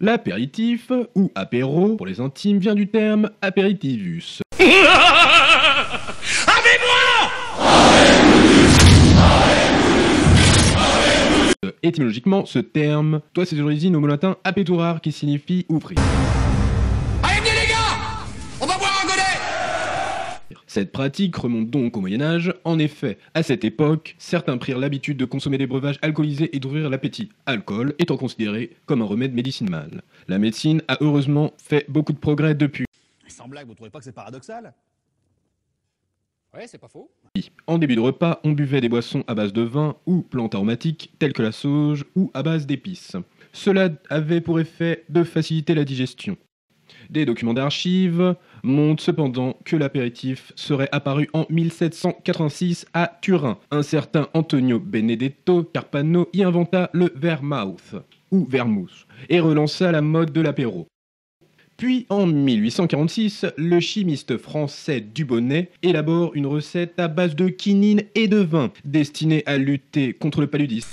L'apéritif, ou apéro pour les intimes, vient du terme apéritivus. Étymologiquement, ce terme doit ses origines au mot latin apéturar qui signifie ouvrir. Allez, venez les gars, on va boire un godet. Cette pratique remonte donc au Moyen-Âge. En effet, à cette époque, certains prirent l'habitude de consommer des breuvages alcoolisés et d'ouvrir l'appétit. Alcool étant considéré comme un remède médicinal. La médecine a heureusement fait beaucoup de progrès depuis. Sans blague, vous trouvez pas que c'est paradoxal? Ouais, c'est pas faux. En début de repas, on buvait des boissons à base de vin ou plantes aromatiques telles que la sauge ou à base d'épices. Cela avait pour effet de faciliter la digestion. Des documents d'archives montrent cependant que l'apéritif serait apparu en 1786 à Turin. Un certain Antonio Benedetto Carpano y inventa le vermouth, ou vermouth, et relança la mode de l'apéro. Puis, en 1846, le chimiste français Dubonnet élabore une recette à base de quinine et de vin, destinée à lutter contre le paludisme.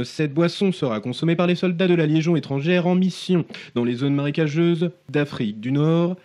Cette boisson sera consommée par les soldats de la Légion étrangère en mission dans les zones marécageuses d'Afrique du Nord.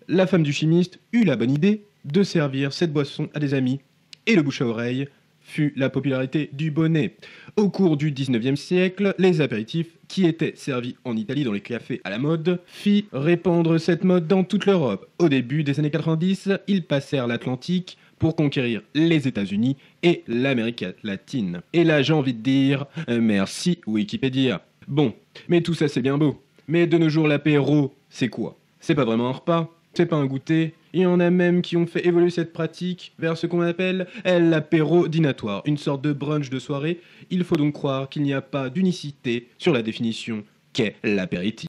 La femme du chimiste eut la bonne idée de servir cette boisson à des amis, et le bouche à oreille fut la popularité du bonnet. Au cours du 19e siècle, les apéritifs, qui étaient servis en Italie dans les cafés à la mode, fit répandre cette mode dans toute l'Europe. Au début des années 90, ils passèrent l'Atlantique pour conquérir les États-Unis et l'Amérique latine. Et là, j'ai envie de dire, merci Wikipédia. Bon, mais tout ça c'est bien beau. Mais de nos jours, l'apéro, c'est quoi? C'est pas vraiment un repas, c'est pas un goûter. Il y en a même qui ont fait évoluer cette pratique vers ce qu'on appelle l'apéro dînatoire, une sorte de brunch de soirée. Il faut donc croire qu'il n'y a pas d'unicité sur la définition qu'est l'apéritif.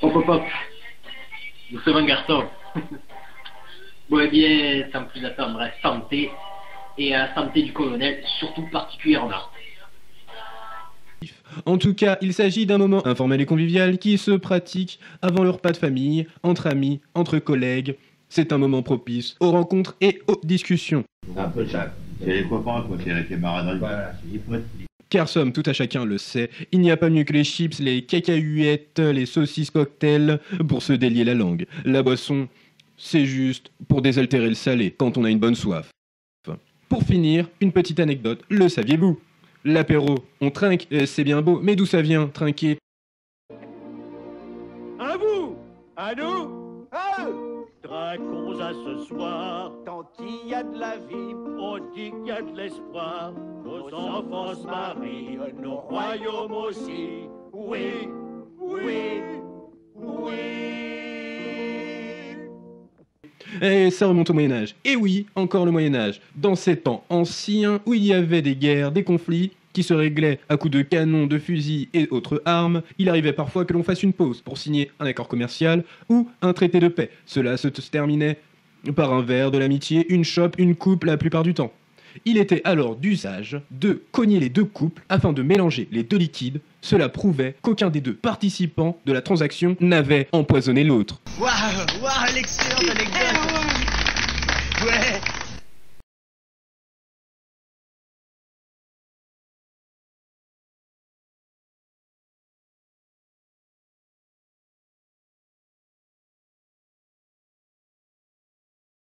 Hop hop hop, nous sommes un garçon. Bon eh bien, sans plus attendre, santé, et à santé du colonel, surtout particulièrement. En tout cas, il s'agit d'un moment informel et convivial qui se pratique avant le repas de famille, entre amis, entre collègues. C'est un moment propice aux rencontres et aux discussions. Un peu ça. C'est les copains, quoi, c'est la camaraderie. Voilà, car somme tout à chacun le sait, il n'y a pas mieux que les chips, les cacahuètes, les saucisses cocktails pour se délier la langue. La boisson, c'est juste pour désaltérer le salé quand on a une bonne soif. Pour finir, une petite anecdote, le saviez-vous? L'apéro, on trinque, c'est bien beau, mais d'où ça vient, trinquer? À vous, à nous, à eux. Trinquons à ce soir, tant qu'il y a de la vie, on dit qu'il y a de l'espoir. Nos enfants se marient, nos royaumes aussi. Oui, oui, oui. Et ça remonte au Moyen-Âge. Et oui, encore le Moyen-Âge. Dans ces temps anciens où il y avait des guerres, des conflits, qui se réglaient à coups de canons, de fusils et autres armes, il arrivait parfois que l'on fasse une pause pour signer un accord commercial ou un traité de paix. Cela se terminait par un verre, de l'amitié, une chope, une coupe la plupart du temps. Il était alors d'usage de cogner les deux couples afin de mélanger les deux liquides. Cela prouvait qu'aucun des deux participants de la transaction n'avait empoisonné l'autre. Waouh, l'excellente anecdote. Ouais.